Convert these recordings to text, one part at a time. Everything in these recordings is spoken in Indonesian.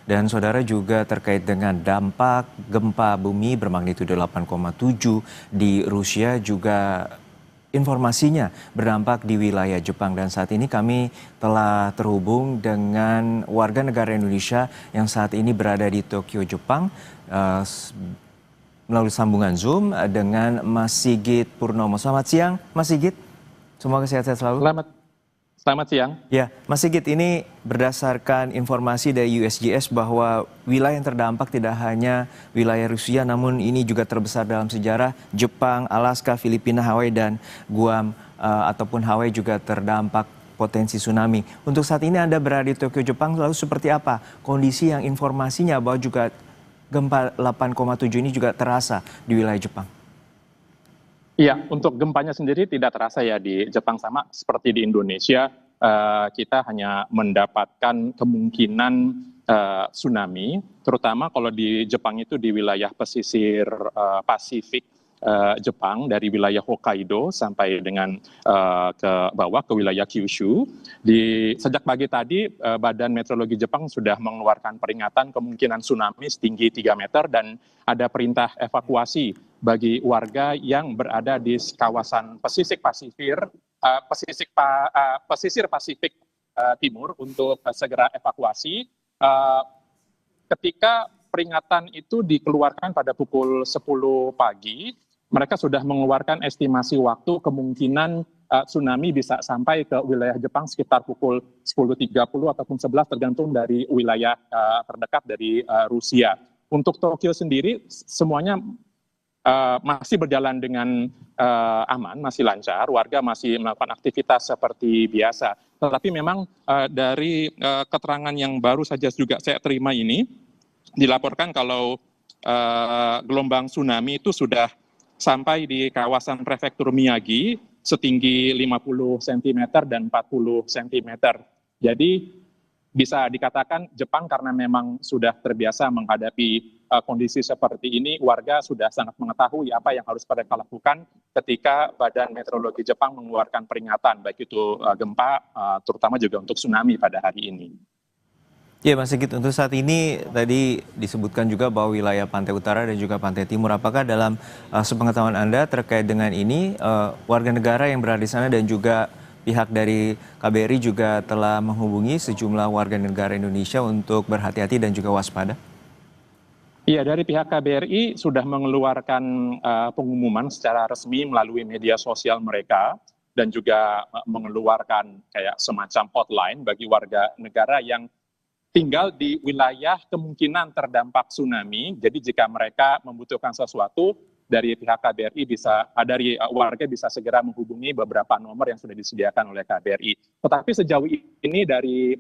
Dan saudara juga terkait dengan dampak gempa bumi bermagnitudo 8,7 di Rusia juga informasinya berdampak di wilayah Jepang. Dan saat ini kami telah terhubung dengan warga negara Indonesia yang saat ini berada di Tokyo, Jepang, melalui sambungan Zoom dengan Mas Sigit Purnomo. Selamat siang, Mas Sigit. Semoga sehat-sehat selalu. Selamat siang. Ya, Mas Sigit, ini berdasarkan informasi dari USGS bahwa wilayah yang terdampak tidak hanya wilayah Rusia, namun ini juga terbesar dalam sejarah. Jepang, Alaska, Filipina, Hawaii, dan Guam ataupun Hawaii juga terdampak potensi tsunami. Untuk saat ini Anda berada di Tokyo, Jepang, lalu seperti apa kondisi yang informasinya bahwa juga gempa 8,7 ini juga terasa di wilayah Jepang? Iya, untuk gempanya sendiri tidak terasa ya di Jepang, sama seperti di Indonesia. Kita hanya mendapatkan kemungkinan tsunami, terutama kalau di Jepang itu di wilayah pesisir Pasifik Jepang, dari wilayah Hokkaido sampai dengan ke bawah ke wilayah Kyushu. Sejak pagi tadi Badan Meteorologi Jepang sudah mengeluarkan peringatan kemungkinan tsunami setinggi 3 meter dan ada perintah evakuasi bagi warga yang berada di kawasan pesisir Pasifik Timur untuk segera evakuasi. Ketika peringatan itu dikeluarkan pada pukul 10 pagi, mereka sudah mengeluarkan estimasi waktu kemungkinan tsunami bisa sampai ke wilayah Jepang sekitar pukul 10.30 ataupun 11 tergantung dari wilayah terdekat dari Rusia. Untuk Tokyo sendiri semuanya masih berjalan dengan aman, masih lancar, warga masih melakukan aktivitas seperti biasa. Tetapi memang dari keterangan yang baru saja juga saya terima ini, dilaporkan kalau gelombang tsunami itu sudah sampai di kawasan prefektur Miyagi setinggi 50 cm dan 40 cm. Jadi bisa dikatakan Jepang karena memang sudah terbiasa menghadapi kondisi seperti ini, warga sudah sangat mengetahui apa yang harus mereka lakukan ketika Badan Meteorologi Jepang mengeluarkan peringatan, baik itu gempa, terutama juga untuk tsunami pada hari ini. Ya, Mas Sigit, untuk saat ini tadi disebutkan juga bahwa wilayah pantai utara dan juga pantai timur, apakah dalam sepengetahuan Anda terkait dengan ini, warga negara yang berada di sana dan juga pihak dari KBRI juga telah menghubungi sejumlah warga negara Indonesia untuk berhati-hati dan juga waspada? Iya, dari pihak KBRI sudah mengeluarkan pengumuman secara resmi melalui media sosial mereka dan juga mengeluarkan kayak semacam hotline bagi warga negara yang tinggal di wilayah kemungkinan terdampak tsunami. Jadi jika mereka membutuhkan sesuatu, dari pihak KBRI dari warga bisa segera menghubungi beberapa nomor yang sudah disediakan oleh KBRI. Tetapi sejauh ini dari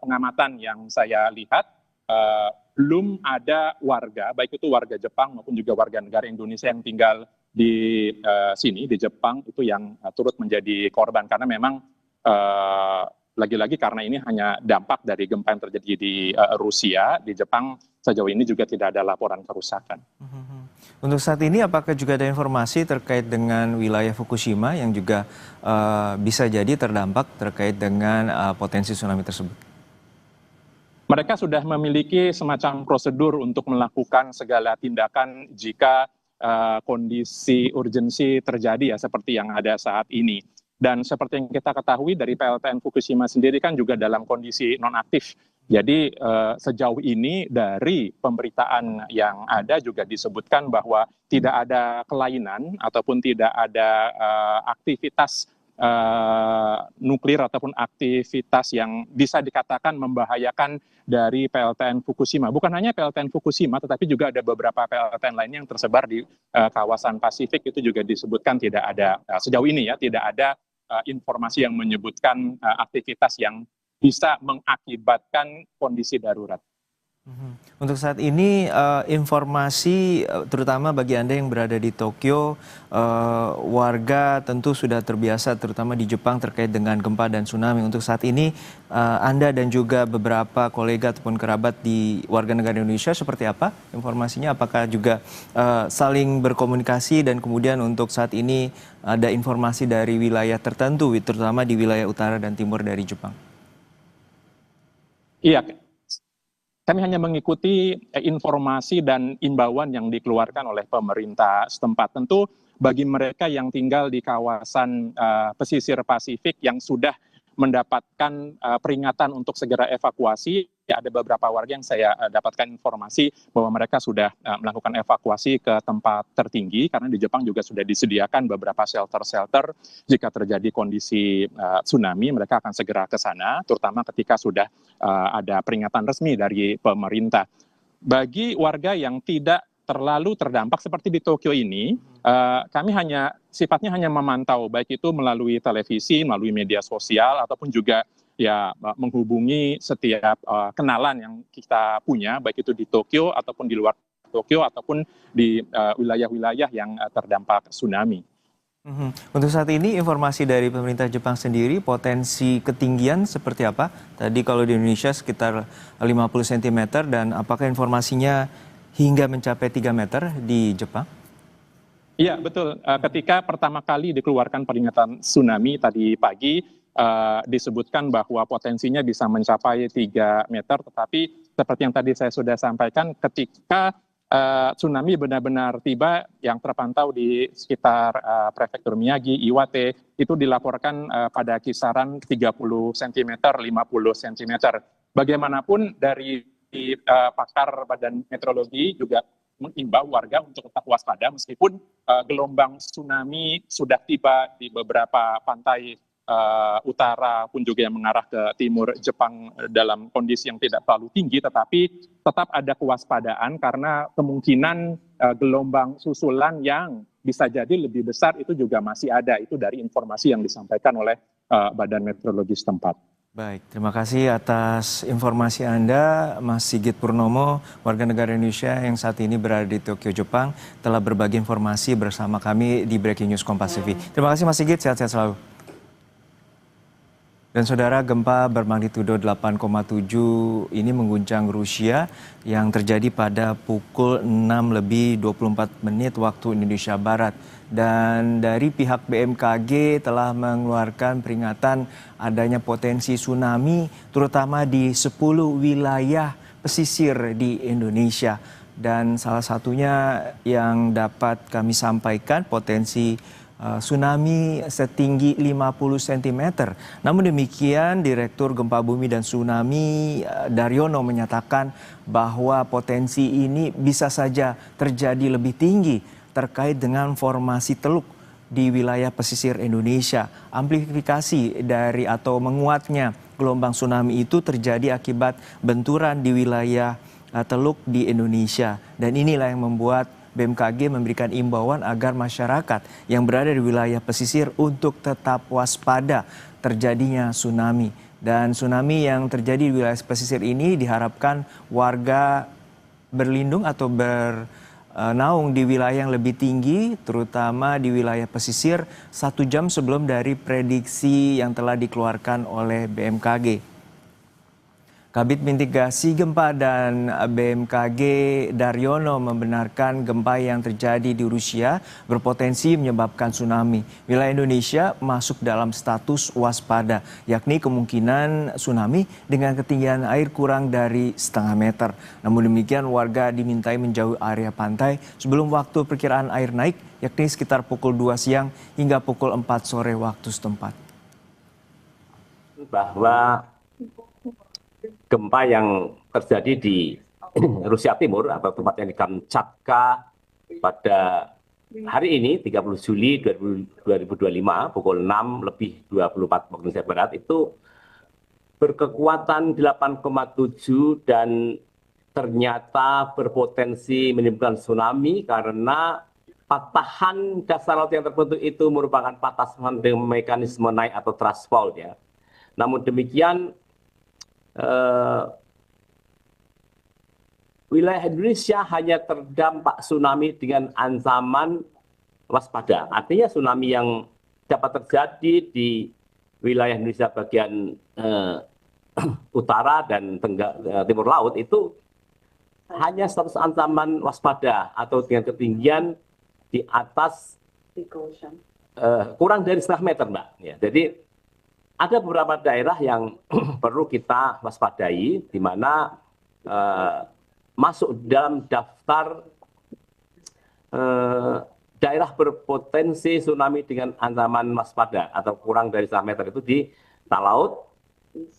pengamatan yang saya lihat, belum ada warga, baik itu warga Jepang maupun juga warga negara Indonesia yang tinggal di sini, di Jepang, itu yang turut menjadi korban. Karena memang lagi-lagi karena ini hanya dampak dari gempa yang terjadi di Rusia, di Jepang sejauh ini juga tidak ada laporan kerusakan. Untuk saat ini apakah juga ada informasi terkait dengan wilayah Fukushima yang juga bisa jadi terdampak terkait dengan potensi tsunami tersebut? Mereka sudah memiliki semacam prosedur untuk melakukan segala tindakan jika kondisi urgensi terjadi ya seperti yang ada saat ini. Dan seperti yang kita ketahui dari PLTN Fukushima sendiri kan juga dalam kondisi nonaktif. Jadi sejauh ini dari pemberitaan yang ada juga disebutkan bahwa tidak ada kelainan ataupun tidak ada aktivitas nuklir ataupun aktivitas yang bisa dikatakan membahayakan dari PLTN Fukushima. Bukan hanya PLTN Fukushima, tetapi juga ada beberapa PLTN lainnya yang tersebar di kawasan Pasifik, itu juga disebutkan tidak ada, sejauh ini ya, tidak ada informasi yang menyebutkan aktivitas yang bisa mengakibatkan kondisi darurat. Untuk saat ini informasi terutama bagi Anda yang berada di Tokyo, warga tentu sudah terbiasa terutama di Jepang terkait dengan gempa dan tsunami. Untuk saat ini Anda dan juga beberapa kolega ataupun kerabat di warga negara Indonesia seperti apa informasinya? Apakah juga saling berkomunikasi dan kemudian untuk saat ini ada informasi dari wilayah tertentu terutama di wilayah utara dan timur dari Jepang? Iya, kami hanya mengikuti informasi dan imbauan yang dikeluarkan oleh pemerintah setempat. Tentu bagi mereka yang tinggal di kawasan pesisir Pasifik yang sudah mendapatkan peringatan untuk segera evakuasi, ya ada beberapa warga yang saya dapatkan informasi bahwa mereka sudah melakukan evakuasi ke tempat tertinggi, karena di Jepang juga sudah disediakan beberapa shelter-shelter jika terjadi kondisi tsunami, mereka akan segera ke sana, terutama ketika sudah ada peringatan resmi dari pemerintah. Bagi warga yang tidak terlalu terdampak seperti di Tokyo ini, kami sifatnya hanya memantau, baik itu melalui televisi, melalui media sosial, ataupun juga ya menghubungi setiap kenalan yang kita punya, baik itu di Tokyo ataupun di luar Tokyo ataupun di wilayah-wilayah yang terdampak tsunami. Untuk saat ini informasi dari pemerintah Jepang sendiri potensi ketinggian seperti apa? Tadi kalau di Indonesia sekitar 50 cm dan apakah informasinya hingga mencapai 3 meter di Jepang? Iya, betul. Ketika pertama kali dikeluarkan peringatan tsunami tadi pagi, disebutkan bahwa potensinya bisa mencapai 3 meter, tetapi seperti yang tadi saya sudah sampaikan, ketika tsunami benar-benar tiba, yang terpantau di sekitar prefektur Miyagi, Iwate, itu dilaporkan pada kisaran 30 cm, 50 cm. Bagaimanapun dari pakar Badan Meteorologi juga mengimbau warga untuk tetap waspada meskipun gelombang tsunami sudah tiba di beberapa pantai utara pun juga yang mengarah ke timur Jepang dalam kondisi yang tidak terlalu tinggi, tetapi tetap ada kewaspadaan karena kemungkinan gelombang susulan yang bisa jadi lebih besar itu juga masih ada. Itu dari informasi yang disampaikan oleh Badan Meteorologi setempat. Baik, terima kasih atas informasi Anda, Mas Sigit Purnomo, warga negara Indonesia yang saat ini berada di Tokyo, Jepang, telah berbagi informasi bersama kami di Breaking News Kompas TV. Terima kasih Mas Sigit, sehat-sehat selalu. Dan saudara, gempa bermagnitudo 8,7 ini mengguncang Rusia yang terjadi pada pukul 6:24 waktu Indonesia Barat. Dan dari pihak BMKG telah mengeluarkan peringatan adanya potensi tsunami terutama di 10 wilayah pesisir di Indonesia. Dan salah satunya yang dapat kami sampaikan potensi tsunami setinggi 50 cm. Namun demikian, Direktur Gempa Bumi dan Tsunami Daryono menyatakan bahwa potensi ini bisa saja terjadi lebih tinggi terkait dengan formasi teluk di wilayah pesisir Indonesia. Amplifikasi dari atau menguatnya gelombang tsunami itu terjadi akibat benturan di wilayah teluk di Indonesia. Dan inilah yang membuat BMKG memberikan imbauan agar masyarakat yang berada di wilayah pesisir untuk tetap waspada terjadinya tsunami. Dan tsunami yang terjadi di wilayah pesisir ini diharapkan warga berlindung atau bernaung di wilayah yang lebih tinggi, terutama di wilayah pesisir 1 jam sebelum dari prediksi yang telah dikeluarkan oleh BMKG. Kabit Mitigasi Gempa dan BMKG Daryono membenarkan gempa yang terjadi di Rusia berpotensi menyebabkan tsunami. Wilayah Indonesia masuk dalam status waspada, yakni kemungkinan tsunami dengan ketinggian air kurang dari setengah meter. Namun demikian, warga dimintai menjauhi area pantai sebelum waktu perkiraan air naik, yakni sekitar pukul 2 siang hingga pukul 4 sore waktu setempat. Bahwa gempa yang terjadi di Rusia Timur atau tempatnya di Kamchatka pada hari ini 30 Juli 2025 pukul 6:24 waktu Indonesia Barat itu berkekuatan 8,7 dan ternyata berpotensi menimbulkan tsunami karena patahan dasar laut yang terbentuk itu merupakan patahan dengan mekanisme naik atau thrust fault ya. Namun demikian wilayah Indonesia hanya terdampak tsunami dengan ancaman waspada. Artinya tsunami yang dapat terjadi di wilayah Indonesia bagian utara dan timur laut itu hanya status ancaman waspada atau dengan ketinggian di atas kurang dari setengah meter, Mbak. Ya, jadi ada beberapa daerah yang perlu kita waspadai, di mana masuk dalam daftar daerah berpotensi tsunami dengan ancaman waspada atau kurang dari 1 meter itu di Talaut,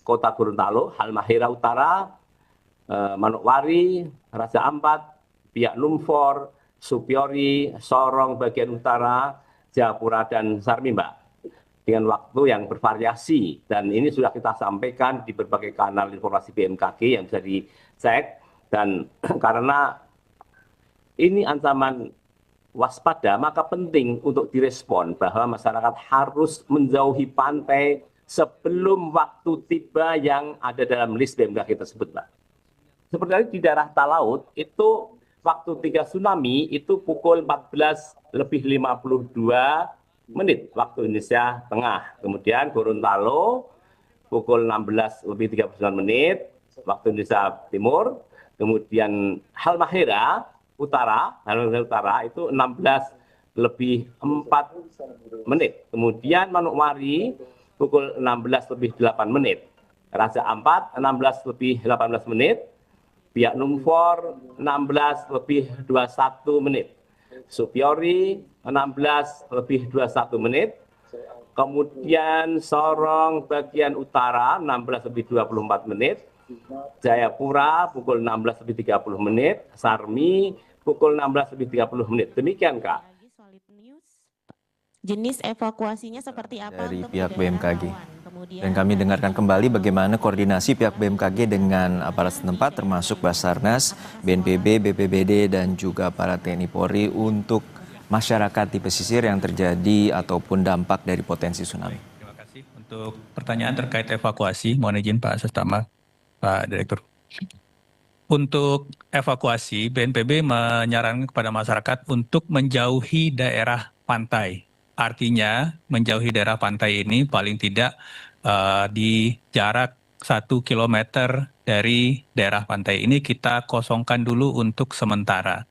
Kota Gorontalo, Halmahera Utara, Manokwari, Raja Ampat, Biak Numfor, Supiori, Sorong bagian utara, Jayapura, dan Sarmimba dengan waktu yang bervariasi, dan ini sudah kita sampaikan di berbagai kanal informasi BMKG yang bisa dicek. Dan karena ini ancaman waspada, maka penting untuk direspon bahwa masyarakat harus menjauhi pantai sebelum waktu tiba yang ada dalam list BMKG tersebut, Pak. Seperti di daerah Talaut itu waktu 3 tsunami itu pukul 14:52 waktu Indonesia Tengah. Kemudian Gorontalo pukul 16:39 waktu Indonesia Timur. Kemudian Halmahera Utara itu 16:04. Kemudian Manokwari pukul 16:08. Raja Ampat 16:18. Biak Numfor 16:21. Supiori 16:21. Kemudian Sorong bagian utara 16:24. Jayapura pukul 16:30. Sarmi pukul 16:30. Demikian, Kak. Jenis evakuasinya seperti apa Dari untuk pihak daerah BMKG. rawan? Kemudian Dan kami dengarkan kembali bagaimana koordinasi pihak BMKG dengan aparat setempat termasuk Basarnas, BNPB, BPBD, dan juga para TNI Polri untuk masyarakat di pesisir yang terjadi ataupun dampak dari potensi tsunami. Terima kasih untuk pertanyaan terkait evakuasi. Mohon izin Pak Sestama, Pak Direktur. Untuk evakuasi, BNPB menyarankan kepada masyarakat untuk menjauhi daerah pantai. Artinya menjauhi daerah pantai ini paling tidak di jarak 1 kilometer dari daerah pantai ini kita kosongkan dulu untuk sementara.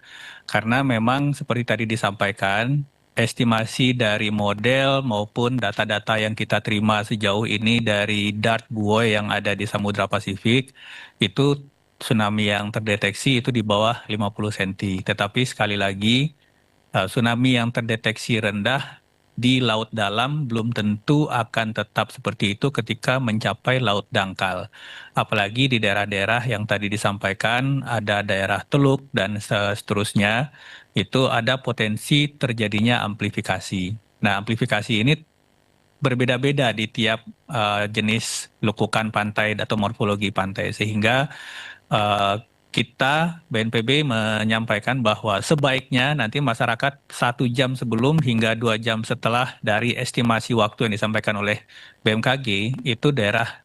Karena memang seperti tadi disampaikan, estimasi dari model maupun data-data yang kita terima sejauh ini dari DART buoy yang ada di Samudra Pasifik, itu tsunami yang terdeteksi itu di bawah 50 cm. Tetapi sekali lagi, tsunami yang terdeteksi rendah di laut dalam belum tentu akan tetap seperti itu ketika mencapai laut dangkal. Apalagi di daerah-daerah yang tadi disampaikan, ada daerah Teluk dan seterusnya, itu ada potensi terjadinya amplifikasi. Nah, amplifikasi ini berbeda-beda di tiap jenis lekukan pantai atau morfologi pantai, sehingga kita BNPB menyampaikan bahwa sebaiknya nanti masyarakat 1 jam sebelum hingga 2 jam setelah dari estimasi waktu yang disampaikan oleh BMKG, itu daerah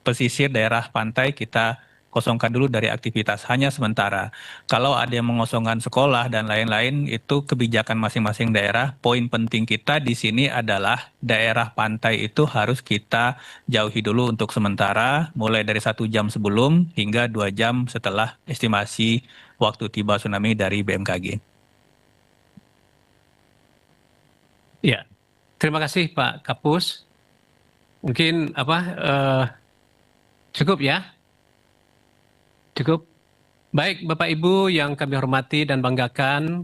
pesisir, daerah pantai kita kosongkan dulu dari aktivitas hanya sementara. Kalau ada yang mengosongkan sekolah dan lain-lain, itu kebijakan masing-masing daerah. Poin penting kita di sini adalah daerah pantai itu harus kita jauhi dulu untuk sementara, mulai dari 1 jam sebelum hingga 2 jam setelah estimasi waktu tiba tsunami dari BMKG. Ya, terima kasih Pak Kapus. Mungkin cukup ya? Cukup. Baik Bapak Ibu yang kami hormati dan banggakan,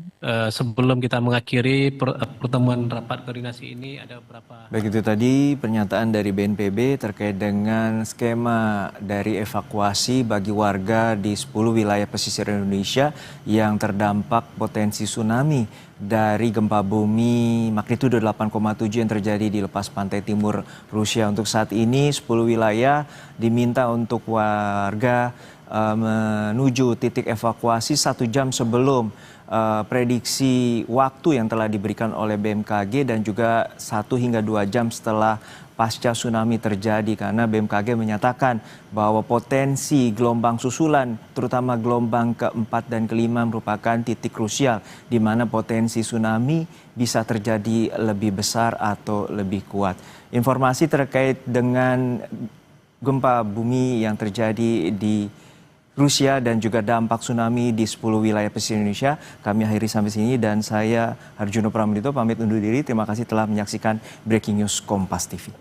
sebelum kita mengakhiri pertemuan rapat koordinasi ini ada beberapa... Baik, itu tadi pernyataan dari BNPB terkait dengan skema dari evakuasi bagi warga di 10 wilayah pesisir Indonesia yang terdampak potensi tsunami dari gempa bumi magnitudo 8,7 yang terjadi di lepas pantai timur Rusia. Untuk saat ini 10 wilayah diminta untuk warga menuju titik evakuasi 1 jam sebelum prediksi waktu yang telah diberikan oleh BMKG dan juga 1 hingga 2 jam setelah pasca tsunami terjadi, karena BMKG menyatakan bahwa potensi gelombang susulan terutama gelombang keempat dan kelima merupakan titik krusial di mana potensi tsunami bisa terjadi lebih besar atau lebih kuat. Informasi terkait dengan gempa bumi yang terjadi di Rusia dan juga dampak tsunami di 10 wilayah pesisir Indonesia kami akhiri sampai sini, dan saya Harjuno Pramudito pamit undur diri. Terima kasih telah menyaksikan Breaking News Kompas TV.